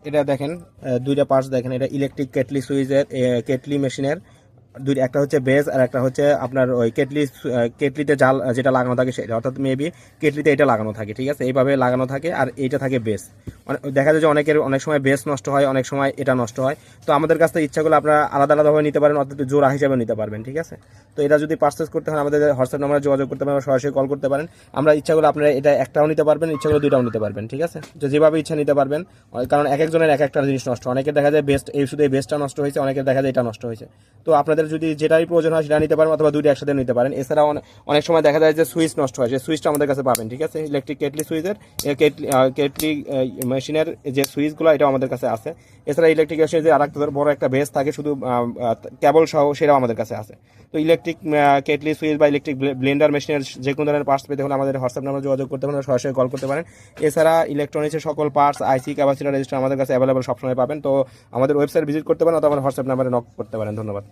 এটা দেখেন দুইটা পার্টস দেখেন, এটা ইলেকট্রিক কেটলি সুইচের, কেটলি মেশিনের দুই, একটা হচ্ছে বেস আর একটা হচ্ছে আপনার ওই কেটলিতে জাল যেটা লাগানো থাকে সেটা, অর্থাৎ মেবি কেটলিতে এটা লাগানো থাকে, ঠিক আছে, এইভাবে লাগানো থাকে আর এইটা থাকে বেস। দেখা যায় যে অনেকের অনেক সময় বেস নষ্ট হয়, অনেক সময় এটা নষ্ট হয়। তো আমাদের কাছ থেকে ইচ্ছাগুলো আপনারা আলাদা আলাদাভাবে নিতে পারেন, অর্থাৎ জোড়া হিসেবে নিতে পারবেন, ঠিক আছে। তো এটা যদি পারচেস করতে হয় আমাদের হোয়াটসঅ্যাপ নাম্বারে যোগাযোগ করতে পারেন, সরাসরি কল করতে পারেন। আমরা ইচ্ছাগুলো আপনারা এটা একটাও নিতে পারবেন, ইচ্ছাগুলো দুইটাও নিতে পারবেন, ঠিক আছে। তো যেভাবে ইচ্ছা নিতে পারবেন, কারণ এক একজনের এক একটা জিনিস নষ্ট, অনেকের দেখা যায় বেস্ট এই শুধু এই বেস্টটা নষ্ট হয়েছে, অনেকের দেখা যায় এটা নষ্ট হয়েছে। তো আপনাদের যদি যেটাই প্রয়োজন হয় সেটা নিতে পারেন, অথবা দুইটা একসাথে নিতে পারেন। এছাড়াও অনেক সময় দেখা যায় যে সুইচ নষ্ট হয়, সেই সুইচটা আমাদের কাছে পাবেন, ঠিক আছে। ইলেকট্রিক কেটলি সুইচের, কেটলি মেশিনের যে সুইচগুলো এটা আমাদের কাছে আছে। এছাড়া ইলেকট্রিক মেশিনের যে আরেকটা বড় একটা বেস থাকে শুধু কেবল সহ, সেটাও আমাদের কাছে আছে। তো ইলেকট্রিক কেটলি সুইচ বা ইলেকট্রিক ব্লেন্ডার মেশিনের যে কোনো ধরনের পার্টস পেতে হলে আমাদের হোয়াটসঅ্যাপ নাম্বারে যোগাযোগ করতে পারেন, সরাসরি কল করতে পারেন। এছাড়া ইলেকট্রনিক্সের সকল পার্টস, আইসি, ক্যাপাসিটর, রেজিস্টার আমাদের কাছে অ্যাভেলেবল সবসময় পাবেন। তো আমাদের ওয়েবসাইট ভিজিট করতে পারেন অথবা হোয়াটসঅ্যাপ নাম্বারে নক করতে পারেন। ধন্যবাদ।